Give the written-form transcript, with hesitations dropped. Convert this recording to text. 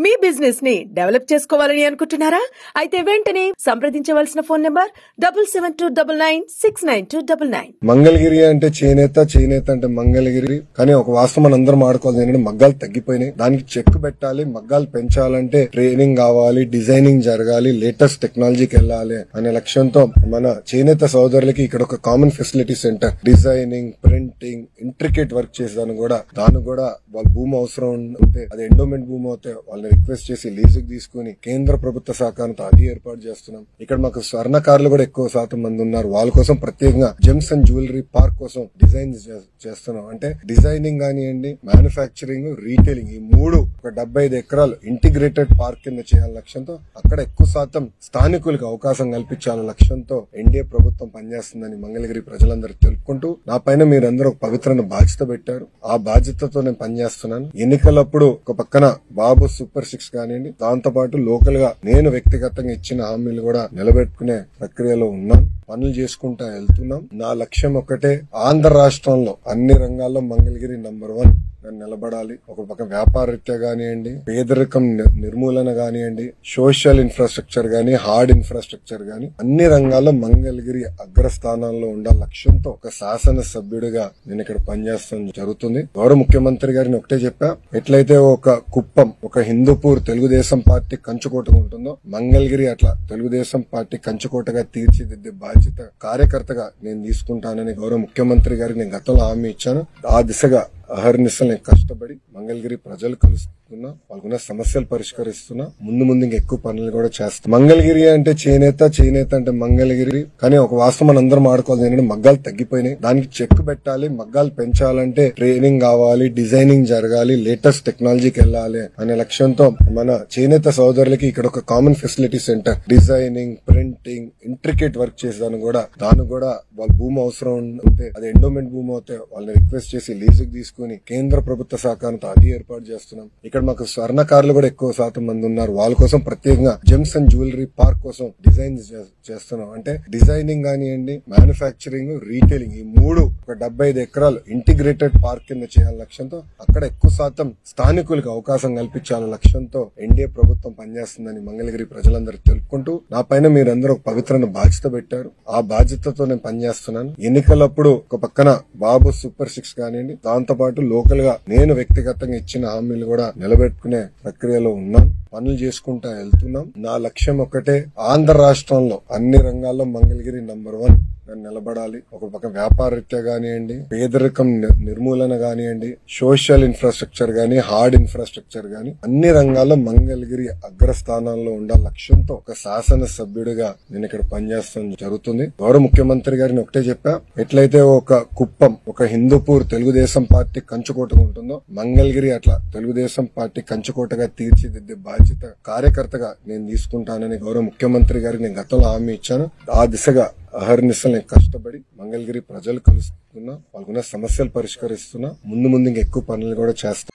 మీ business ని develop చేసుకోవాలని అనుకుంటున్నారా? అయితే వెంటనే సంప్రదించవలసిన ఫోన్ నంబర్ 7729969299. మంగళగిరి అంటే చేనేత, చేనేత అంటే మంగళగిరి. కానీ ఒక వాస్తవం అందరం ఆడుకోవాలి ఏంటంటే మగ్గాలు తగ్గిపోయినాయి. దానికి చెక్ పెట్టాలి, మగ్గాలు పెంచాలంటే ట్రైనింగ్ కావాలి, డిజైనింగ్ జరగాలి, లేటెస్ట్ టెక్నాలజీకి వెళ్ళాలి అనే లక్ష్యంతో మన చేనేత సోదరులకి ఇక్కడ ఒక common facility centre, designing, printing, intricate work చేసేదాన్ని కూడా వాళ్ళ భూమి అవసరం ఉంటే అది ఎండోమెంట్ భూమి అవుతే వాళ్ళని రిక్వెస్ట్ చేసి లీజుకి తీసుకుని కేంద్ర ప్రభుత్వ సహకారంతో అది ఏర్పాటు చేస్తున్నాం. ఇక్కడ మాకు స్వర్ణకారులు కూడా ఎక్కువ శాతం మంది ఉన్నారు. వాళ్ళ కోసం ప్రత్యేకంగా జెమ్స్ అండ్ జ్యువెలరీ పార్క్ కోసం డిజైన్ చేస్తున్నాం. అంటే డిజైనింగ్ కానివ్వండి, మ్యానుఫ్యాక్చరింగ్, రీటైలింగ్, ఈ మూడు ఒక 75 ఎకరాలు ఇంటిగ్రేటెడ్ పార్క్ కింద చేయాలని లక్ష్యంతో అక్కడ ఎక్కువ శాతం స్థానికులకు అవకాశం కల్పించాలనే లక్ష్యంతో ఎన్డీఏ ప్రభుత్వం పనిచేస్తుందని మంగళగిరి ప్రజలందరూ తెలుపుకుంటూ నా పైన మీరందరూ ఒక పవిత్రమైన బాధ్యత పెట్టారు. ఆ బాధ్యతతో నేను పనిచేస్తున్నాను. ఎన్నికలప్పుడు ఒక పక్కన బాబు సూపర్ 6 కానివ్వండి, దాంతో పాటు లోకల్ గా నేను వ్యక్తిగతంగా ఇచ్చిన హామీలు కూడా నిలబెట్టుకునే ప్రక్రియలో ఉన్నాం. పనులు చేసుకుంటా వెళ్తున్నాం. నా లక్ష్యం ఒకటే, ఆంధ్ర రాష్ట్రంలో అన్ని రంగాల్లో మంగళగిరి నంబర్ 1 నిలబడాలి. ఒక పక్క వ్యాపార రీత్యా కానివ్వండి, పేదరికం నిర్మూలన కానివ్వండి, సోషల్ ఇన్ఫ్రాస్ట్రక్చర్ గానీ, హార్డ్ ఇన్ఫ్రాస్ట్రక్చర్ గానీ అన్ని రంగాల్లో మంగళగిరి అగ్రస్థానంలో ఉండాల లక్ష్యంతో ఒక శాసన సభ్యుడిగా నేను ఇక్కడ పనిచేస్తాం జరుగుతుంది. గౌరవ ముఖ్యమంత్రి గారిని ఒకటే చెప్పా, ఎట్లయితే ఒక కుప్పం, ఒక హిందూపూర్ తెలుగుదేశం పార్టీ కంచుకోటగా ఉంటుందో మంగళగిరి అట్లా తెలుగుదేశం పార్టీ కంచుకోటగా తీర్చిదిద్దే బాధ్యత కార్యకర్తగా నేను తీసుకుంటానని గౌరవ ముఖ్యమంత్రి గారికి నేను గతంలో హామీ ఇచ్చాను. ఆ దిశగా అహర్నిశలు నేను కష్టపడి మంగళగిరి ప్రజలు కలుస్తున్నా, వాళ్ళకున్న సమస్యలు పరిష్కరిస్తున్నా, ముందు ఇంకా ఎక్కువ పనులు కూడా చేస్తున్నా. మంగళగిరి అంటే చేనేత, చేనేత అంటే మంగళగిరి. కానీ ఒక వాస్తవం అందరం ఆడుకోవాలి ఏంటంటే మగ్గాలు తగ్గిపోయినాయి. దానికి చెక్ పెట్టాలి, మగ్గాలు పెంచాలంటే ట్రైనింగ్ కావాలి, డిజైనింగ్ జరగాలి, లేటెస్ట్ టెక్నాలజీకి వెళ్ళాలి అనే లక్ష్యంతో మన చేనేత సోదరులకి ఇక్కడ ఒక common facility centre, designing, printing, intricate work చేసేదాన్ని కూడా వాళ్ళ భూమి అవసరం ఉంటే అది ఎండోమెంట్ భూమి అవుతే వాళ్ళని రిక్వెస్ట్ చేసి లీజుకి తీసుకుని కేంద్ర ప్రభుత్వ సహకారంతో అది ఏర్పాటు చేస్తున్నాం. ఇక్కడ మాకు స్వర్ణకారులు కూడా ఎక్కువ శాతం మంది ఉన్నారు. వాళ్ళ కోసం ప్రత్యేకంగా జెమ్స్ అండ్ జ్యువెలరీ పార్క్ కోసం డిజైన్ చేస్తున్నాం. అంటే డిజైనింగ్ కానివ్వండి, మ్యానుఫ్యాక్చరింగ్, రీటైలింగ్, ఈ మూడు ఒక 75 ఎకరాలు ఇంటిగ్రేటెడ్ పార్క్ కింద చేయాలని లక్ష్యంతో అక్కడ ఎక్కువ శాతం స్థానికులకు అవకాశం కల్పించాలనే లక్ష్యంతో ఎన్డీఏ ప్రభుత్వం పనిచేస్తుందని మంగళగిరి ప్రజలందరూ తెలుపుకుంటూ నా పైన మీరందరూ ఒక పవిత్రమైన బాధ్యత పెట్టారు. ఆ బాధ్యతతో నేను పనిచేస్తున్నాను. ఎన్నికలప్పుడు ఒక పక్కన బాబు సూపర్ 6 కానివ్వండి, దాంతో పాటు లోకల్ గా నేను వ్యక్తిగతంగా ఇచ్చిన హామీలు కూడా నిలబెట్టుకునే ప్రక్రియలో ఉన్నాం. పనులు చేసుకుంటా వెళ్తున్నాం. నా లక్ష్యం ఒకటే, ఆంధ్ర రాష్ట్రంలో అన్ని రంగాల్లో మంగళగిరి నంబర్ 1 నిలబడాలి. ఒక పక్క వ్యాపార రీత్యా కానివ్వండి, పేదరికం నిర్మూలన కానివ్వండి, సోషల్ ఇన్ఫ్రాస్ట్రక్చర్ గానీ, హార్డ్ ఇన్ఫ్రాస్ట్రక్చర్ గానీ అన్ని రంగాల్లో మంగళగిరి అగ్రస్థానంలో ఉండాల లక్ష్యంతో ఒక శాసన సభ్యుడిగా నేను ఇక్కడ పనిచేస్తాం జరుగుతుంది. గౌరవ ముఖ్యమంత్రి గారిని ఒకటే చెప్పా, ఎట్లయితే ఒక కుప్పం, ఒక హిందూపూర్ తెలుగుదేశం పార్టీ కంచుకోటగా ఉంటుందో మంగళగిరి అట్లా తెలుగుదేశం పార్టీ కంచుకోటగా తీర్చిదిద్దే బాధ్యత కార్యకర్తగా నేను తీసుకుంటానని గౌరవ ముఖ్యమంత్రి గారికి నేను గతంలో హామీ ఇచ్చాను. ఆ దిశగా అహర్నిశలు నేను కష్టపడి మంగళగిరి ప్రజలు కలుస్తున్నా, వాళ్ళకున్న సమస్యలు పరిష్కరిస్తున్నా, ముందు ఇంకా ఎక్కువ పనులు కూడా చేస్తున్నా.